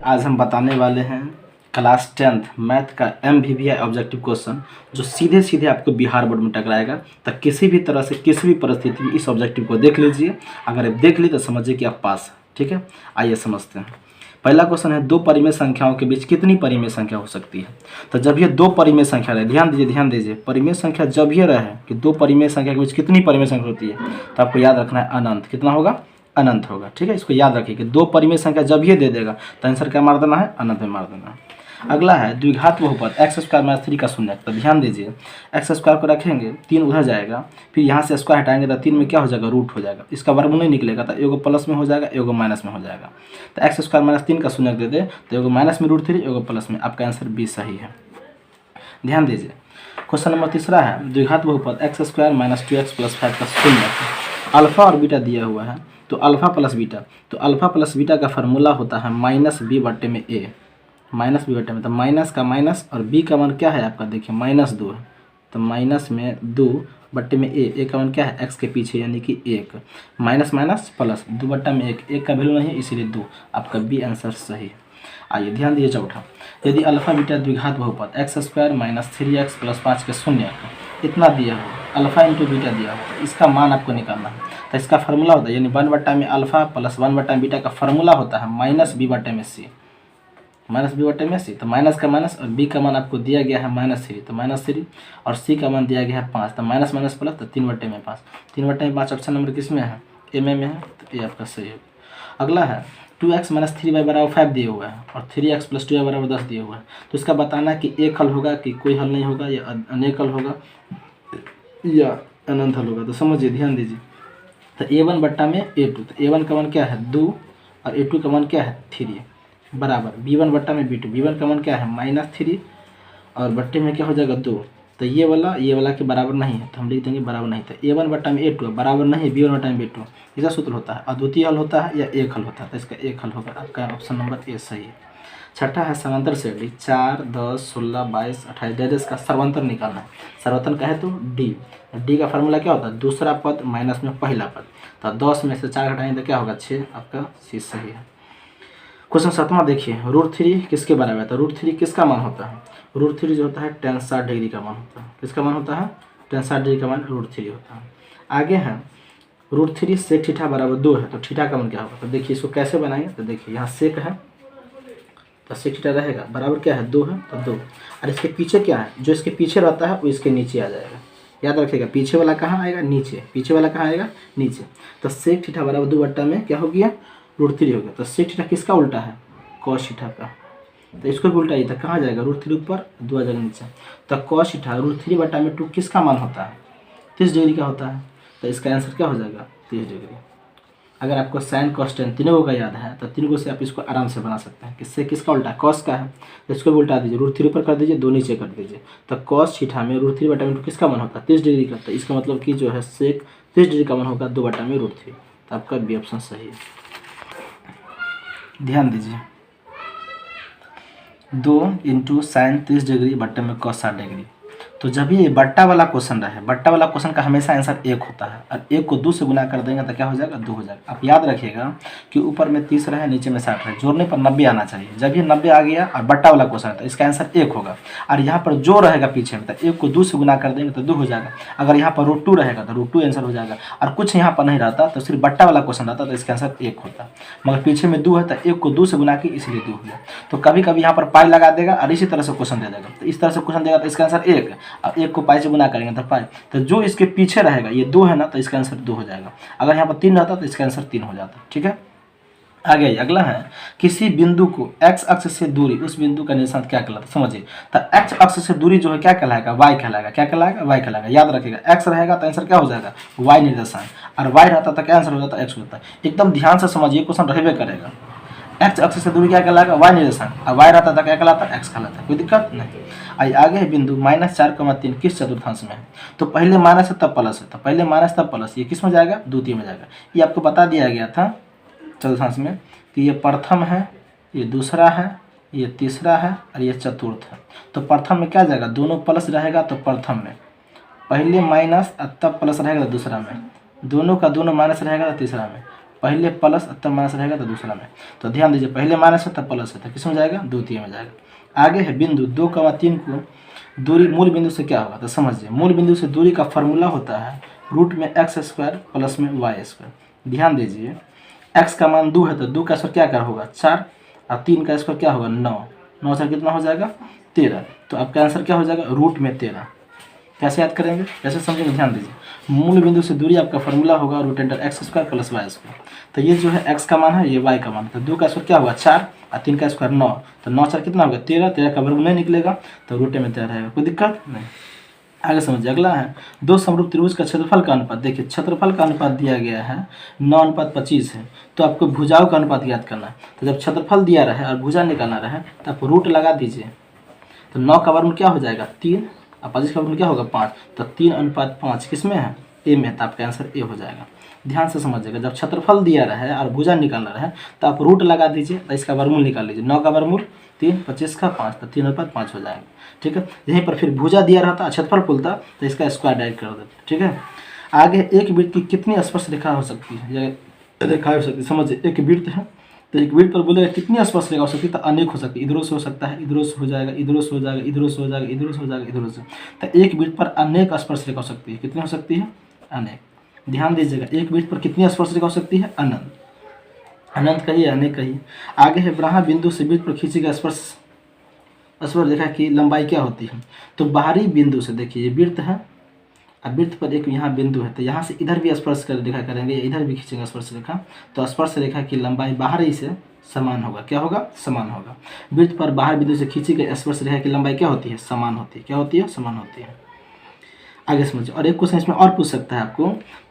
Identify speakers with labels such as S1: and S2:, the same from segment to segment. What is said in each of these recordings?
S1: आज हम बताने वाले हैं क्लास 10th मैथ का MVVI ऑब्जेक्टिव क्वेश्चन जो सीधे सीधे आपको बिहार बोर्ड में टकराएगा। तो किसी भी तरह से किसी भी परिस्थिति में इस ऑब्जेक्टिव को देख लीजिए। अगर आप देख ली तो समझिए कि आप पास हैं। ठीक है, आइए समझते हैं। पहला क्वेश्चन है, दो परिमेय संख्याओं के बीच कितनी परिमेय संख्या हो सकती है। तो जब ये दो परिमेय संख्या रहे, ध्यान दीजिए परिमेय संख्या जब ये रहे कि दो परिमेय संख्या के बीच कितनी परिमेय संख्या होती है, तो आपको याद रखना है अनंत। कितना होगा? अनंत होगा। ठीक है, इसको याद रखिए कि दो परिमेय संख्या जब ये दे देगा तो आंसर क्या मार देना है? अनंत में मार देना है। अगला है द्विघात बहुपद x² - 3 का शून्यक। तो ध्यान दीजिए x² को रखेंगे, 3 उधर जाएगा, फिर यहाँ से स्क्वायर हटाएंगे तो 3 में क्या हो जाएगा? रूट हो जाएगा। इसका वर्गमूल नहीं निकलेगा तो एगो प्लस में हो जाएगा, एगो माइनस में हो जाएगा। तो x² - 3 का शून्यक दे दे तो एगो माइनस में √3, एगो प्लस में। आपका आंसर बी सही है। ध्यान दीजिए क्वेश्चन नंबर तीसरा है, द्विघात बहुपद x² - 2x + 5 का शून्यक। अल्फा और बीटा दिया हुआ है, तो अल्फा प्लस बीटा, तो अल्फा प्लस बीटा का फार्मूला होता है -b/a, -b/a में। तो माइनस का माइनस और b का मान क्या है आपका? देखिए -2 है, तो माइनस में 2/a में a का मान क्या है? x के पीछे यानी कि 1, माइनस माइनस प्लस 2/1 में 1 का वैल्यू नहीं है इसीलिए 2। आपका बी आंसर सही है। आइए ध्यान दीजिए चौथा, यदि अल्फा बीटा द्विघात बहुपद x² - 3x + 5 के शून्यक इतना दिया हो, अल्फा इंटू बीटा दिया हो, इसका मान आपको निकालना है। तो इसका फार्मूला होता है यानी 1/में अल्फा प्लस 1/में बीटा का फार्मूला होता है -b/में c, -b/में c। तो माइनस का माइनस और b का मान आपको दिया गया है -3, तो -3 और c का मान दिया गया है 5, तो माइनस माइनस प्लस, तो 3/में 5, 3/में 5 ऑप्शन नंबर किस में है? ए में है, तो ये आपका सही है। अगला है 2x - 3y = 5 दिए हुआ है और 3x + 2y = 10 दिए हुआ है। तो इसका बताना है कि एक हल होगा कि कोई हल नहीं होगा, या अनेक हल होगा या अनंत हल होगा। तो समझिए, ध्यान दीजिए। तो a1 में a2, तो a1 का मान क्या है? 2 और a2 का मान क्या है? 3 बराबर b1 में b2, b1 का मान क्या है? -3 और बट्टे में क्या हो जाएगा? 2। तो ये वाला के बराबर नहीं है, तो हम लिख देंगे बराबर नहीं। तो a1 में a2 बराबर नहीं है b1 में b2। इसका सूत्र होता है अद्वितीय हल होता है या एक हल होता है, तो इसका एक हल होगा। आपका ऑप्शन नंबर ए सही है। छठा है समांतर श्रेणी 4, 10, 16, 22, 28 डेज का सर्वांतर निकालना है। सर्वांतर का है तो डी का फार्मूला क्या होता है? दूसरा पद माइनस में पहला पद। तो 10 में से 4 घटाएंगे तो क्या होगा? 6। आपका सी सही है। क्वेश्चन 7वां देखिए, √3 किसके बराबर है? तो √3 किसका मान होता है? √3 जो होता है tan 60 डिग्री का मान होता है। किसका मान होता है? tan 60 डिग्री का मान √3 होता है। आगे है √3 sec थीटा बराबर 2 है, तो थीटा का मान क्या होगा? तो देखिए इसको कैसे बनाएंगे। तो देखिए यहाँ सेक है तो sec थीटा रहेगा बराबर क्या है? 2 है, तो 2। और इसके पीछे क्या है? जो इसके पीछे रहता है वो इसके नीचे आ जाएगा। याद रखिएगा, पीछे वाला कहाँ आएगा? नीचे। पीछे वाला कहाँ आएगा? नीचे। तो sec थीटा बराबर 2/, में क्या हो गया? √3 हो गया। तो sec थीटा किसका उल्टा है? cos थीटा का। तो इसको भी उल्टा ही था, कहाँ जाएगा? √3 ऊपर, 2 आ जाएगा नीचे। तो cos थीटा √3/, में 2 किसका मान होता है? 30 डिग्री का होता है। तो इसका आंसर क्या हो जाएगा? 30 डिग्री। अगर आपको साइन cos tan तीनों का याद है तो तीनों से आप इसको आराम से बना सकते हैं। किससे? किसका उल्टा? cos का है, तो इसको भी उल्टा दीजिए, √3 ऊपर कर दीजिए, 2 नीचे कर दीजिए। तो cos थीटा में √3/, में 2 किसका मान होता है? 30 डिग्री का। तो इसका मतलब कि जो है sec 30 डिग्री का मान होगा 2/, में √3। तो आपका बी ऑप्शन सही है। ध्यान दीजिए, 2 × sin 30 डिग्री बट्टे में cos 60 डिग्री। तो जब ये बट्टा वाला क्वेश्चन रहे, बट्टा वाला क्वेश्चन का हमेशा आंसर 1 होता है, और 1 को 2 से गुना कर देंगे तो क्या हो जाएगा? 2 हो जाएगा। आप याद रखिएगा कि ऊपर में 30 रहे, नीचे में 60 रहे, जोड़ने पर 90 आना चाहिए। जब ये 90 आ गया और बट्टा वाला क्वेश्चन है तो इसका आंसर 1 होगा। और यहाँ पर जो रहेगा पीछे में, तो 1 को 2 से गुना कर देंगे तो 2 हो जाएगा। अगर यहाँ पर √2 रहेगा तो √2 आंसर हो जाएगा। और कुछ यहाँ पर नहीं रहता तो सिर्फ बट्टा वाला क्वेश्चन रहता तो इसका आंसर 1 होता। मगर पीछे में 2 है तो 1 को 2 से गुना की, इसलिए 2 हो गया। तो कभी कभी यहाँ पर पाई लगा देगा और इसी तरह से क्वेश्चन दे देगा। तो इस तरह से क्वेश्चन देगा तो इसका आंसर 1, और 1 को पाई से गुना करेंगे तो पाई। तो जो इसके पीछे रहेगा, ये 2 है ना, तो इसका आंसर 2 हो जाएगा। अगर यहाँ पर 3 रहता तो इसका आंसर 3 हो जाता। ठीक है, आगे अगला है, किसी बिंदु को x अक्ष से दूरी, उस बिंदु का निर्देशांक क्या कहलाता है? समझिए, तो x अक्ष से दूरी जो है क्या कहलाएगा? y कहलाएगा। क्या कहलाएगा? y कहलाएगा। याद रखिएगा, x रहेगा तो आंसर क्या हो जाएगा? y निर्देशांक, और y रहता तो क्या आंसर हो जाता? x हो जाता है। एकदम ध्यान से समझिए, क्वेश्चन रहेबे करेगा। x अक्ष से दूरी क्या कहलाएगा? y निर्देशांक, और y रहता था क्या कहलाता? x कहलाता है। कोई दिक्कत नहीं। आगे है बिंदु -4,3 किस चतुर्थांश में है? तो पहले माइनस है तब प्लस है, तो पहले माइनस तब प्लस, ये किस में जाएगा? द्वितीय में जाएगा। ये आपको बता दिया गया था चतुर्थांश में कि ये प्रथम है, ये दूसरा है, ये तीसरा है और ये चतुर्थ है। तो प्रथम में क्या जाएगा? दोनों प्लस रहेगा तो प्रथम में, पहले माइनस तब प्लस रहेगा तो दूसरा में, दोनों का दोनों माइनस रहेगा तो तीसरा में, पहले प्लस तब माइनस रहेगा तो दूसरा में। तो ध्यान दीजिए, पहले माइनस है तब प्लस है तो किस में जाएगा, द्वितीय में जाएगा। आगे है बिंदु 2,3 को दूरी मूल बिंदु से क्या होगा, तो समझिए मूल बिंदु से दूरी का फॉर्मूला होता है रूट में x² प्लस में y²। ध्यान दीजिए x का मान 2 है तो 2 का स्क्वायर क्या कर होगा 4 और 3 का स्क्वायर क्या होगा 9, 9 से कितना हो जाएगा 13। तो आपका आंसर क्या हो जाएगा रूट में 13। कैसे याद करेंगे, कैसे समझेंगे, ध्यान दीजिए मूल बिंदु से दूरी आपका फॉर्मूला होगा √x² प्लस y²। तो ये जो है x का मान है, ये y का मान है। तो 2 का स्क्वायर क्या होगा 4 और 3 का स्क्वायर 9, तो 9 4 कितना होगा 13, 13 का वर्ग नहीं निकलेगा तो रूट में 13 रहेगा, कोई दिक्कत नहीं। आगे समझिए, अगला है दो समरूप त्रिभुज का क्षेत्रफल का अनुपात। देखिए क्षेत्रफल का अनुपात दिया गया है 9:25 है, तो आपको भुजाओं का अनुपात याद करना है। तो जब क्षेत्रफल दिया रहे और भुजा निकालना रहे तो आप रूट लगा दीजिए। तो 9 का वर्ग क्या हो जाएगा 3 और 25 का वर्ग क्या होगा 5, तो 3:5 किस में है, ए में है, तो आपका आंसर ए हो जाएगा। ध्यान से समझिएगा, जब क्षेत्रफल दिया रहे और भुजा निकालना रहे तो आप रूट लगा दीजिए, तो इसका वर्गमूल निकाल लीजिए। 9 का वर्गमूल 3, 25 का 5, तो 3/5 हो जाएगा। ठीक है, यहीं पर फिर भुजा दिया रहता क्षेत्रफल बोलता तो इसका स्क्वायर डायरेक्ट कर देते। ठीक है, आगे एक वृत्त की कितनी स्पर्श रेखा हो सकती है, या रेखा हो सकती है। समझिए एक वृत्त है तो एक वृत्त पर बोलेगा कितनी स्पर्श रेखा हो सकती है, तो अनेक हो सकती है। इधरों से हो सकता है, इधरों से हो जाएगा, इधरों से हो जाएगा, इधरों से हो जाएगा, इधरों से हो जाएगा, इधरों से। तो एक वृत्त पर अनेक स्पर्श रेखा हो सकती है। कितनी हो सकती है, अनेक। ध्यान दीजिएगा, एक वृत्त पर कितनी स्पर्श रेखा हो सकती है, अनंत। अनंत कहिए, अनेक कहिए। आगे है ब्रह्मा बिंदु से वृत्त पर खींची गई स्पर्श रेखा की लंबाई क्या होती है। तो बाहरी बिंदु से देखिए ये वृत्त है और वृत्त पर एक यहाँ बिंदु है, तो यहाँ से इधर भी स्पर्श कर रेखा करेंगे, इधर भी खींचेंगे स्पर्श रेखा, तो स्पर्श रेखा की लंबाई बाहरी से समान होगा। क्या होगा, समान होगा। वृत्त पर बाहर बिंदु से खींची गई स्पर्श रेखा की लंबाई क्या होती है, समान होती है। क्या होती है, समान होती है। आगे समझिए, और एक क्वेश्चन इसमें और पूछ सकता है आपको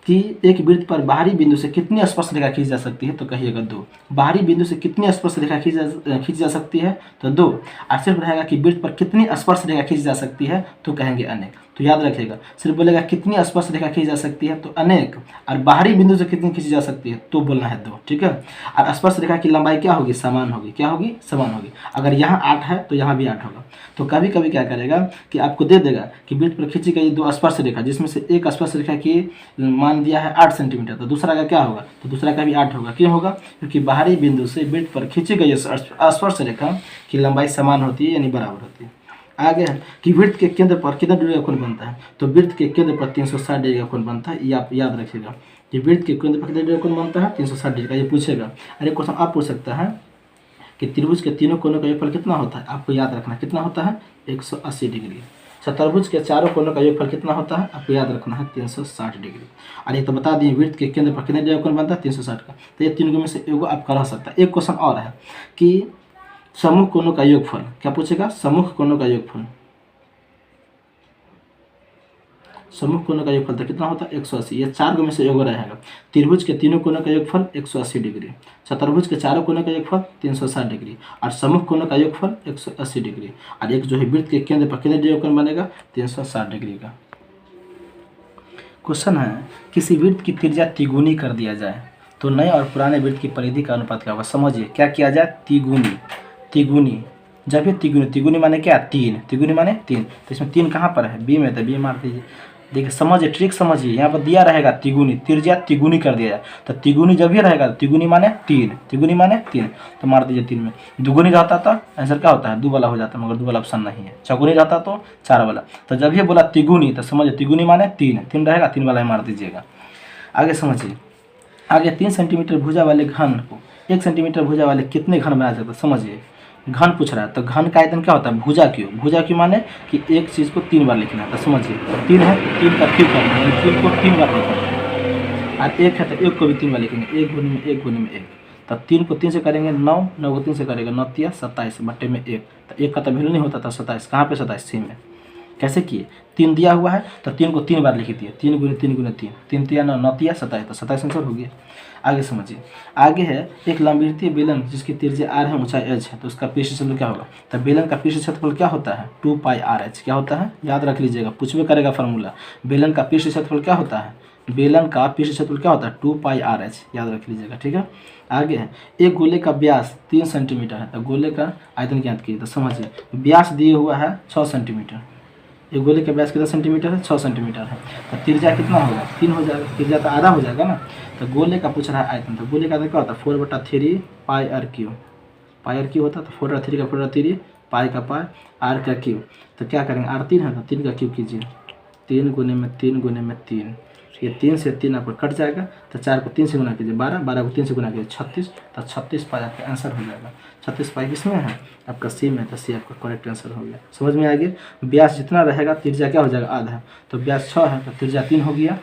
S1: कि एक वृत्त पर बाहरी बिंदु से कितनी स्पर्श रेखा खींची जा सकती है, तो कहिएगा 2। बाहरी बिंदु से कितनी स्पर्श रेखा खींची जा सकती है, तो 2। और सिर्फ रहेगा कि वृत्त पर कितनी स्पर्श रेखा खींची जा सकती है, तो कहेंगे अनेक। तो याद रखिएगा, सिर्फ बोलेगा कितनी स्पर्श रेखा खींची जा सकती है तो अनेक, और बाहरी बिंदु से कितनी खींची जा सकती है तो बोलना है 2। ठीक है, और स्पर्श रेखा की लंबाई क्या होगी, समान होगी। क्या होगी, समान होगी। अगर यहाँ 8 है तो यहाँ भी 8 होगा। तो कभी कभी क्या करेगा कि आपको दे देगा कि वृत्त पर खींची गई 2 स्पर्श रेखा, जिसमें से एक स्पर्श रेखा की मान दिया है 8 सेंटीमीटर, तो दूसरा का क्या होगा, तो दूसरा का भी 8 होगा। क्यों होगा, क्योंकि बाहरी बिंदु से वृत्त पर खींची गई स्पर्श रेखा की लंबाई समान होती है, यानी बराबर होती है। आगे है कि वृत्त के केंद्र पर कितना डिग्री का कोण बनता है। तो वृत्त के केंद्र पर 360 डिग्री का कोण बनता है। ये आप याद रखिएगा कि वृत्त के केंद्र पर कितना डिग्री का कोण बनता है, 360 डिग्री का। ये पूछेगा। अरे क्वेश्चन आप पूछ सकता है कि त्रिभुज के तीनों कोनों का योगफल कितना होता है। आपको याद रखना कितना होता है, 180 डिग्री। चतुर्भुज के चारों कोनों का योगफल कितना होता है, आपको याद रखना है 360 डिग्री। और ये तो बता दिए वृत्त के केंद्र पर कितने डिग्री का कोण बनता है, 360 का। तो ये तीनों में से एगो आपका रह सकता है। एक क्वेश्चन और है कि समूह कोनों का योगफल। क्या पूछेगा, समूह कोनों का योगफल। समूह कोनों का योगफल तो कितना होता है, 180। ये 4 में से एगो रहेगा। त्रिभुज के तीनों कोनों का योगफल 180 डिग्री, चतुर्भुज के चारों कोनों का योगफल 360 डिग्री, और समूह कोनों का योगफल 180 डिग्री। और एक जो है वृत्त के केंद्र पर कितने डिग्री का कोण बनेगा, 360 डिग्री का। क्वेश्चन है किसी वृत्त की त्रिज्या तिगुनी कर दिया जाए तो नए और पुराने वृत्त की परिधि का अनुपात क्या होगा। समझिए क्या किया जाए, तिगुनी। तिगुनी जब ये तिगुनी, तिगुनी माने क्या, 3। तिगुनी माने 3। तो इसमें 3 कहाँ पर है, बी में, तो बी मार दीजिए। देखिए समझिए, ट्रिक समझिए, यहाँ पर दिया रहेगा तिगुनी, त्रिज्या तिगुनी कर दिया जाए। तो तिगुनी जब भी रहेगा, तिगुनी माने 3, तिगुनी माने 3, तो मार दीजिए 3 में। दुगुनी रहता तो आंसर क्या होता है, 2 वाला हो जाता है, मगर 2 वाला ऑप्शन नहीं है। चौगुनी रहता तो 4 वाला। तो जब ये बोला तिगुनी तो समझिए तिगुनी माने 3, 3 रहेगा, 3 वाला ही मार दीजिएगा। आगे समझिए, आगे 3 सेंटीमीटर भुजा वाले घन को 1 सेंटीमीटर भुजा वाले कितने घन बनाया जाता है। समझिए घन पूछ रहा है, तो घन का आयतन क्या होता है, भुजा क्यों। भुजा क्यों माने कि एक चीज़ को 3 बार लिखना है। तो समझिए 3 है तो 3 का क्यूब करना है, 3 को 3 बार लिखना है। और 1 है तो 1 को भी 3 बार लिखेंगे, 1 गुने में 1 गुने में 1। तो 3 को 3 से करेंगे 9, 9 को 3 से करेंगे 9 तिया 27 बट्टे में 1। तो 1 का तो वैल्यू नहीं होता था 27, कहाँ पे 27, सी में। कैसे किए, 3 दिया हुआ है तो 3 को 3 बार लिख दिए, 3 गुने 3 गुने 3, 3 तिया 9, 9 तिया 27, तो 27 आंसर हो गया। आगे समझिए, आगे है एक लंबवृत्तीय बेलन जिसकी त्रिज्या r है, ऊंचाई h है, तो उसका पृष्ठ क्षेत्रफल क्या होगा। तो बेलन का पृष्ठ क्षेत्रफल क्या होता है, 2πr(h). क्या होता है, याद रख लीजिएगा, कुछ भी करेगा फार्मूला। बेलन का पृष्ठ क्षेत्रफल क्या होता है, बेलन का पृष्ठ क्षेत्रफल क्या होता है, 2πr(h), याद रख लीजिएगा। ठीक है, आगे है एक गोले का व्यास 3 सेंटीमीटर है, तो गोले का आयतन ज्ञात कीजिए। तो समझिए व्यास दिए हुआ है 6 सेंटीमीटर, एक गोले का व्यास कितना सेंटीमीटर है, 6 सेंटीमीटर है। तो त्रिज्या कितना होगा, 3 हो जाएगा, त्रिज्या तो आधा हो जाएगा ना। तो गोले का पूछ रहा है आयतन, तो गोले का आयतन क्या होता है, 4/3 pi r cube. Pi r cube होता है, तो 4/3 का 4/3 पाई का पाई आर का क्यू। तो क्या करेंगे, आर 3 है तो 3 का क्यू कीजिए, 3 गुने में 3 गुने में 3, ये 3 से 3 आपको कट जाएगा। तो 4 को 3 से गुना कीजिए 12, 12 को 3 से गुना कीजिए 36, तो 36 पाई आपका आंसर हो जाएगा। 36 पाई किसमें है, आपका सी में, तो सी आपका करेक्ट आंसर हो गया। समझ में आ गया। व्यास जितना रहेगा त्रिज्या क्या हो जाएगा, आधा। तो व्यास 6 है तो त्रिज्या 3 हो गया।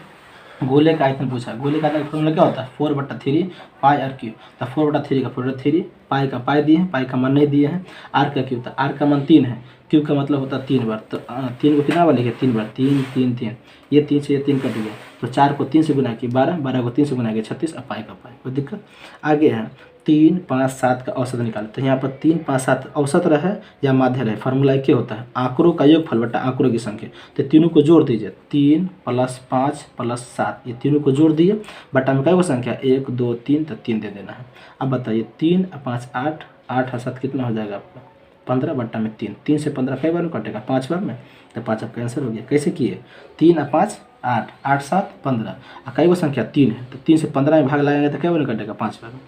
S1: गोले का आयतन पूछा, गोले का आयतन का फॉर्मूला क्या होता है, 4/3 पाई आर क्यू। तो 4/3 का 4/3, पाई का पाई दिए हैं, पाई का मान नहीं दिए हैं, आर का क्यू, तो आर का मान 3 है, क्यू का मतलब होता है 3 बार। तो 3 को कितना बार लिखे, 3 बार, 3 3 3, ये 3 से ये 3 कट गया। तो 4 को 3 से गुना किया 12, 12 को 3 से गुना किया 36, और पाई का पाई, कोई दिक्कत। आगे है 3 5 7 का औसत निकालें। तो यहाँ पर 3 5 7 औसत रहे या माध्य रहे, फार्मूला क्या होता है, आंकड़ों का योगफल बटा आंकड़ों की संख्या। तो तीनों को जोड़ दीजिए, 3 + 5 + 7, ये तीनों को जोड़ दिए, बटा में क्या संख्या 1 2 3, तो 3 दे देना है। अब बताइए 3 और 5 8, 8 और 7 कितना हो जाएगा आपका, 15 बटा में 3, 3 से 15 कई बार में कटेगा, 5 बार में। तो 5 आपका आंसर हो गया। कैसे किए, 3 और 5 8, 8 7 15, और कई वो संख्या 3 है, तो 3 से 15 में भाग लगाएंगे तो कई बार में कटेगा, 5 बार में।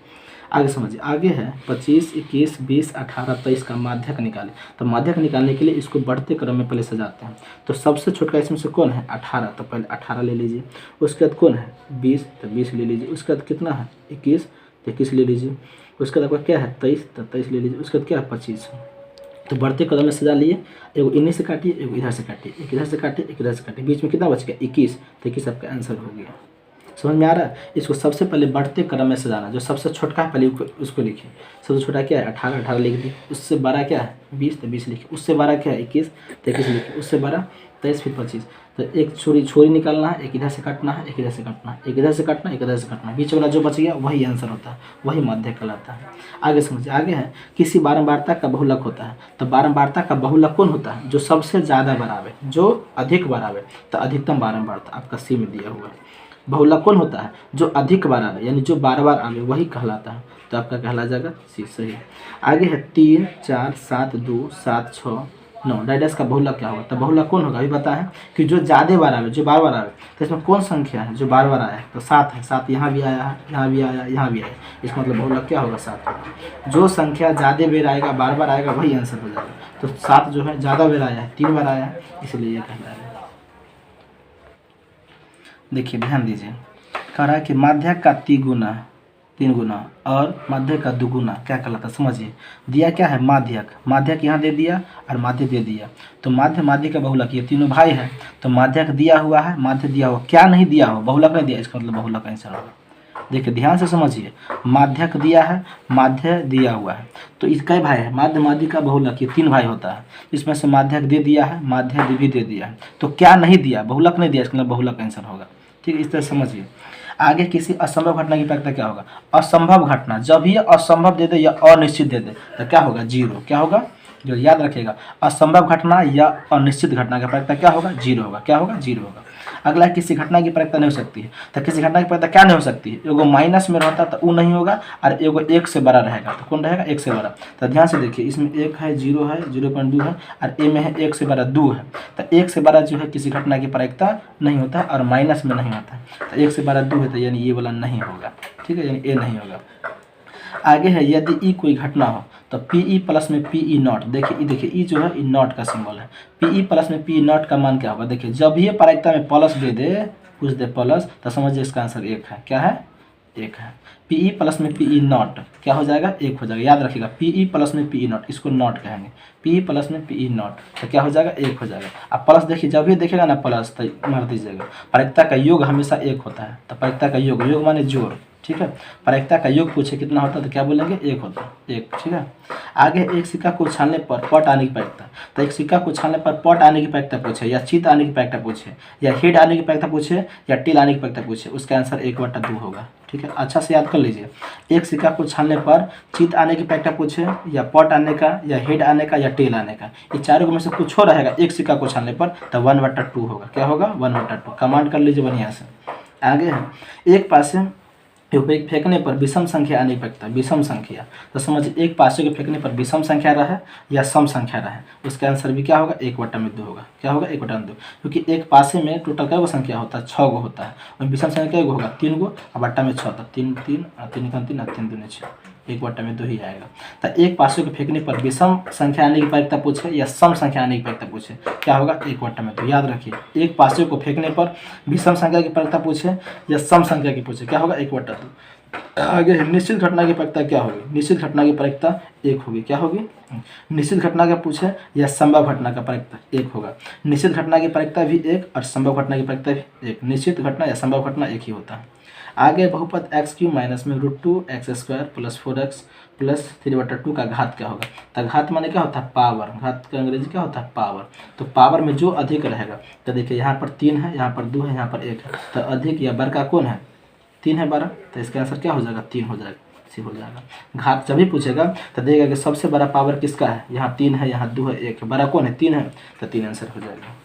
S1: आगे समझिए, आगे है 25 21 20 18 23 का माध्यक निकालें। तो माध्यक निकालने के लिए इसको बढ़ते क्रम में पहले सजाते हैं। तो सबसे छोटा इसमें से कौन है, 18, तो पहले 18 ले लीजिए। उसके बाद कौन है 20, तो 20 ले लीजिए। उसके बाद कितना है 21, तो 21 ले लीजिए। उसके बाद आपका क्या है 23, तो 23 ले लीजिए। उसके बाद क्या है 25। तो बढ़ते कदम में सजा लिए, एगो इन्हीं से काटिए, एगो इधर से काटिए, एक इधर से काटिए, एक इधर से काटिए, बीच में कितना बच गया 21, तो 21 आपका आंसर हो गया। समझ में आ रहा है। इसको सबसे पहले बढ़ते क्रम में सजाना, जो सबसे छोटा है पहले उसको लिखिए। सबसे छोटा क्या है 18, 18 लिख दी। उससे बड़ा क्या है 20, तो 20 लिखिए। उससे बड़ा क्या है 21, तो 21 लिखिए। उससे बड़ा 23, फिर 25। तो एक छोरी निकालना है, एक इधर से काटना है, एक इधर से काटना है, एक इधर से काटना है, एक इधर से काटना है, बीच वाला जो बच गया वही आंसर होता है, वही माध्य कहलाता है। आगे समझिए, आगे है किसी बारंबारता का बहुलक होता है। तो बारंबारता का बहुलक कौन होता है, जो सबसे ज़्यादा बार आवे, जो अधिक बार आवे। तो अधिकतम बारंबारता आपका सी में दिया हुआ है। बहुलक कौन होता है, जो अधिक बार आवे, यानी जो बार बार आवे वही कहलाता है। तो आपका कहला जाएगा सी, सही। आगे है 3 4 7 2 7 6 9, डाइडस का बहुलक क्या होगा। तो बहुलक कौन होगा अभी पता है कि जो ज़्यादा बार आवे, जो बार बार आवे। तो इसमें कौन संख्या है जो बार बार आया है, तो 7 है। 7 यहाँ भी आया है, यहाँ भी आया, यहाँ भी आया, इसका मतलब बहुलक क्या होगा 7 होगा। जो संख्या ज़्यादा बेर आएगा, बार बार आएगा, वही आंसर हो जाएगा। तो 7 जो है ज़्यादा बेर आया है, 3 बार आया है, इसलिए यह कहलाएगा। देखिए ध्यान दीजिए, कह रहा है कि माध्यक का 3 गुना और माध्यक का 2 गुना क्या कहलाता है, समझिए। दिया क्या है माध्यक, माध्यक यहाँ दे दिया और माध्य दे दिया। तो माध्य का बहुलक, ये तीनों भाई है, तो माध्यक दिया हुआ है, माध्य दिया हुआ, क्या नहीं दिया हो, बहुलक नहीं दिया, इसका मतलब बहुलक आंसर होगा। देखिए ध्यान से समझिए, माध्यक दिया है, माध्य दिया हुआ है, तो इसका भाई है माध्य का बहुलक, ये 3 भाई होता है। इसमें से माध्यक दे दिया है, माध्य भी दे दिया है, तो क्या नहीं दिया, बहुलक नहीं दिया, इसका मतलब बहुलक आंसर होगा। ठीक है, इस तरह समझिए। आगे किसी असंभव घटना की प्रायिकता क्या होगा, असंभव घटना, जब ये असंभव दे दे या अनिश्चित दे दे तो क्या होगा 0, क्या होगा जो याद रखिएगा, असंभव घटना या अनिश्चित घटना का प्रायिकता क्या होगा 0 होगा, क्या होगा 0 होगा। अगला किसी घटना की प्रायिकता नहीं हो सकती है, तो किसी घटना की प्रायिकता क्या नहीं हो सकती है, एगो माइनस में रहता तो वो नहीं होगा, और एगो 1 से बड़ा रहेगा, तो कौन रहेगा 1 से बड़ा। तो ध्यान से देखिए, इसमें 1 है, 0 है, 0.2 है, और ए में है 1 से बड़ा 2 है। तो 1 से बड़ा जो है किसी घटना की प्रायिकता नहीं होता और माइनस में नहीं होता है। तो 1 से बड़ा 2 है, तो यानी ये वाला नहीं होगा। ठीक है, यानी ए नहीं होगा। आगे है यदि ई कोई घटना हो तो पी ई प्लस में पी ई नॉट, देखिए ई जो है ई नॉट का सिंबल है, पी ई प्लस में पी ई नॉट का मान क्या होगा। देखिए जब ये प्रायिकता में प्लस दे दे, कुछ दे प्लस, तो समझिए इसका आंसर 1 है। क्या है 1 है। पी ई प्लस में पी ई नॉट क्या हो जाएगा 1 हो जाएगा, याद रखिएगा पी ई प्लस में पी ई नॉट, इसको नॉट कहेंगे, पी ई प्लस में पी ई नॉट, तो क्या हो जाएगा 1 हो जाएगा। अब प्लस देखिए, जब भी देखेगा ना प्लस तो मार दीजिएगा। प्रायिकता का योग हमेशा 1 होता है, तो प्रायिकता का योग माने जोड़। ठीक है, प्रायिकता का योग पूछे कितना होता है तो क्या बोलेंगे 1 होता है, 1। ठीक है, आगे एक सिक्का को उछालने पर पट आने की प्रायिकता, तो एक सिक्का को उछालने पर पट आने की प्रायिकता पूछे, या चित आने की प्रायिकता पूछे, या हेड आने की प्रायिकता पूछे, या टेल आने की प्रायिकता पूछे, उसका आंसर 1/2 होगा। ठीक है, अच्छा से याद कर लीजिए, एक सिक्का को उछालने पर चित आने की प्रायिकता पूछे, या पट आने का, या हेड आने का, या टेल आने का, ये चारों में से कुछ हो रहेगा एक सिक्का को उछालने पर, तो 1/2 होगा। क्या होगा 1/2, कमांड कर लीजिए बढ़िया से। आगे है एक पासे फेंकने पर विषम संख्या आने की प्रक्रिया, विषम संख्या, तो समझिए एक पासे को फेंकने पर विषम संख्या रहा या सम संख्या रहा, उसका आंसर भी क्या होगा 1/2 होगा। क्या होगा 1/2, क्योंकि एक पासे में टोटल क्या संख्या होता है 6 गो होता है, और विषम संख्या क्या होगा 3 गो, और बट्टा में 6 था 3 3 3 3 3 दूनी 6, 1/2 ही आएगा। तो एक पासे को फेंकने पर विषम संख्या आने की प्रायिकता पूछे या सम संख्या आने की प्रायिकता पूछे, क्या होगा 1/2। याद रखिए एक पासे को फेंकने पर विषम संख्या की प्रायिकता पूछे या सम संख्या की पूछे, क्या होगा 1/2। आगे है निश्चित घटना की प्रायिकता क्या होगी, निश्चित घटना की प्रायिकता 1 होगी। क्या होगी, निश्चित घटना का पूछे या संभव घटना का प्रायिकता 1 होगा। निश्चित घटना की प्रायिकता भी 1 और संभव घटना की प्रायिकता भी 1। निश्चित घटना या संभव घटना एक ही होता है। आगे बहुपद x³ माइनस में √2x² + 4x + 3/2 का घात क्या होगा। तो घात माने क्या होता है पावर, घात का अंग्रेजी क्या होता है पावर। तो पावर में जो अधिक रहेगा, तो देखिए यहाँ पर 3 है, यहाँ पर 2 है, यहाँ पर 1 है, तो अधिक या बड़का कौन है 3 है बड़ा, तो इसका आंसर क्या हो जाएगा 3 हो जाएगा, इसी हो जाएगा। घात जब भी पूछेगा तो देगा कि सबसे बड़ा पावर किसका है, यहाँ 3 है, यहाँ 2 है, 1 है, बड़ा कौन है 3 है, तो 3 आंसर हो जाएगा।